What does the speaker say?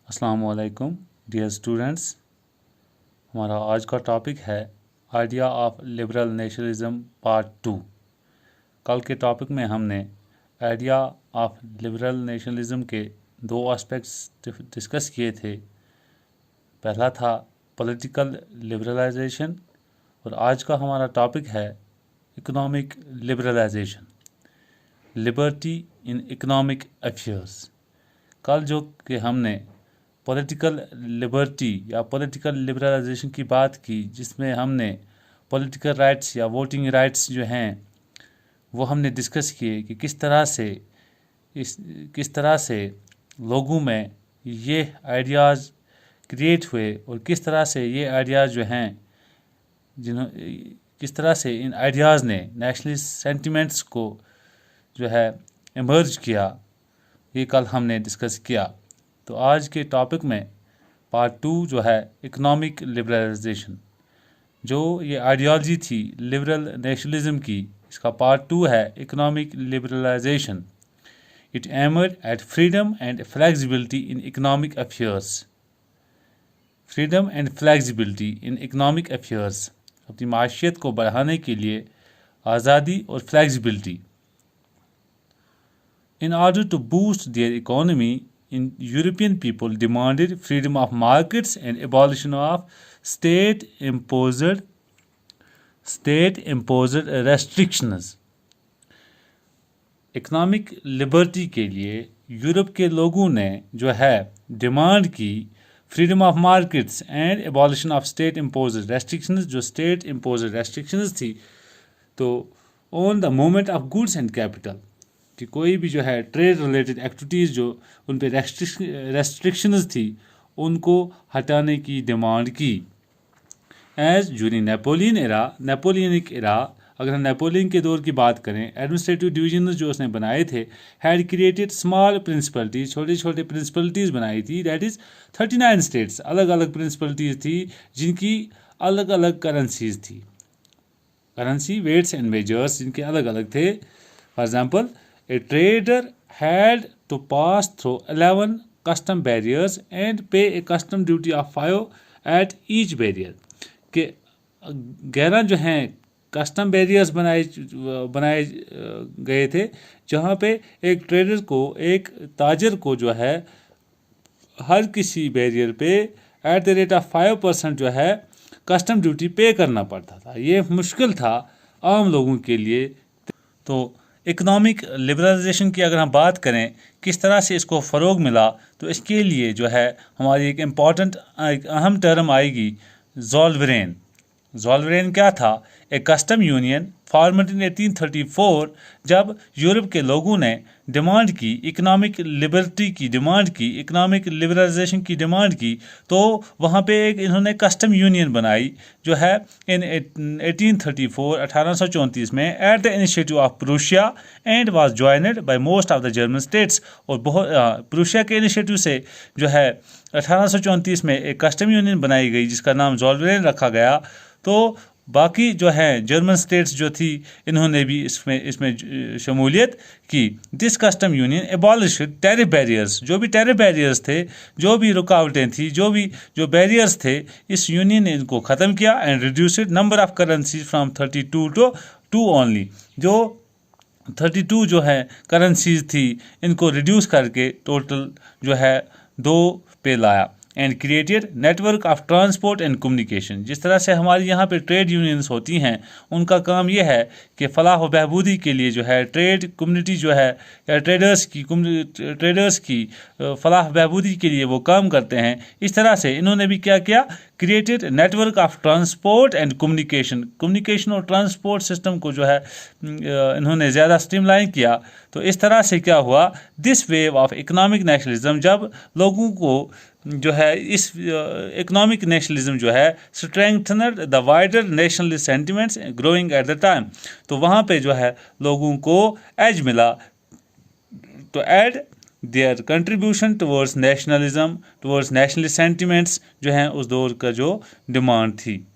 अस्सलाम वालेकुम dear students. हमारा आज का टॉपिक है idea of liberal nationalism part 2। कल के टॉपिक में हमने आइडिया ऑफ लिबरल नेशनलिज्म के दो एस्पेक्ट्स डिस्कस किए थे। पहला था पॉलिटिकल लिबरलाइजेशन और आज का हमारा टॉपिक है economic liberalisation, liberty in economic affairs. कल जो कि हमने पॉलिटिकल लिबर्टी या पॉलिटिकल लिबरलाइजेशन की बात की, जिसमें हमने पॉलिटिकल राइट्स या वोटिंग राइट्स जो हैं वो हमने डिस्कस किए कि किस तरह से लोगों में ये आइडियाज़ क्रिएट हुए और किस तरह से ये आइडियाज़ जो हैं किस तरह से इन आइडियाज़ ने नेशनलिस्ट सेंटिमेंट्स को जो है इमर्ज किया, ये कल हमने डिस्कस किया। तो आज के टॉपिक में पार्ट 2 जो है इकोनॉमिक लिबरलाइजेशन, जो ये आइडियोलॉजी थी लिबरल नेशनलिज्म की, इसका पार्ट 2 है economic liberalisation. It aimed at freedom and flexibility in economic affairs. Freedom and flexibility in economic affairs, अपनी माशियत को बढ़ाने के लिए आज़ादी और flexibility. In order to boost their economy, European people demanded freedom of markets and abolition of state-imposed restrictions. Economic liberty के लिए यूरोप के लोगों ने जो है डिमांड की freedom of markets and abolition of state imposed restrictions. जो state imposed restrictions थी तो on the movement of goods and capital, कि कोई भी जो है ट्रेड रिलेटेड एक्टिविटीज़ जो उन पे रेस्ट्रिक्शंस थी उनको हटाने की डिमांड की। एज ड्यूरिंग नेपोलियनिक एरा, अगर हम नेपोलियन के दौर की बात करें, एडमिनिस्ट्रेटिव डिवीजन जो उसने बनाए थे हैड क्रिएटेड स्मॉल प्रिंसिपलिटीज़, छोटे छोटे प्रिंसिपलिटीज़ बनाई थी। दैट इज़ 39 स्टेट्स, अलग अलग प्रिंसिपलिटीज़ थी जिनकी अलग अलग करेंसीज थी, करेंसी वेट्स एंड मेजर्स जिनके अलग अलग थे। For example, a trader had to pass through 11 custom barriers and pay a custom duty of 5 at each barrier। के 11 जो हैं कस्टम बैरियर्स बनाए गए थे, जहाँ पे एक ट्रेडर को, एक ताजर को जो है हर किसी बैरियर पे एट द रेट ऑफ 5% जो है कस्टम ड्यूटी पे करना पड़ता था। ये मुश्किल था आम लोगों के लिए। तो इकोनॉमिक लिबरलाइजेशन की अगर हम बात करें किस तरह से इसको फ़रोग मिला, तो इसके लिए जो है हमारी एक इम्पॉर्टेंट अहम टर्म आएगी ज़ोलवेरेन। ज़ोलवेरेन क्या था? एक कस्टम यूनियन फॉर्मेड इन 1834। जब यूरोप के लोगों ने डिमांड की, इकोनॉमिक लिबर्टी की डिमांड की, इकोनॉमिक लिबरलाइजेशन की डिमांड की, तो वहाँ पे एक इन्होंने कस्टम यूनियन बनाई जो है इन 1834 में at the initiative of Prussia and was joined by most of the German states. और बहुत प्रूशिया के इनिशिएटिव से जो है 1834 में एक कस्टम यूनियन बनाई गई जिसका नाम ज़ोलवेरेन रखा गया। तो बाकी जो हैं जर्मन स्टेट्स जो थी इन्होंने भी इसमें शमूलियत की। This custom union abolish tariff barriers, जो भी टैरिफ बैरियर्स थे, जो भी रुकावटें थी, जो बैरियर्स थे, इस यूनियन ने इनको ख़त्म किया and reduced number of currencies from 32 to 2 only. जो 32 जो है करेंसीज थी इनको रिड्यूस करके टोटल जो है 2 पे लाया। And created network of transport and communication. जिस तरह से हमारी यहाँ पे ट्रेड यूनियंस होती हैं, उनका काम ये है कि फलाह व बहबूदी के लिए जो है ट्रेड कम्युनिटी जो है या ट्रेडर्स की फलाह बहबूदी के लिए वो काम करते हैं। इस तरह से इन्होंने भी क्या किया? Created network of transport and communication और ट्रांसपोर्ट सिस्टम को जो है इन्होंने ज़्यादा स्ट्रीमलाइन किया। तो इस तरह से क्या हुआ? This wave of economic nationalism, जब लोगों को जो है इस इकोनॉमिक नेशनलिज्म जो है strengthened the wider nationalist sentiments growing at the time, तो वहाँ पे जो है लोगों को एज मिला तो add their contribution towards nationalism, towards nationalist sentiments जो हैं उस दौर का जो डिमांड थी।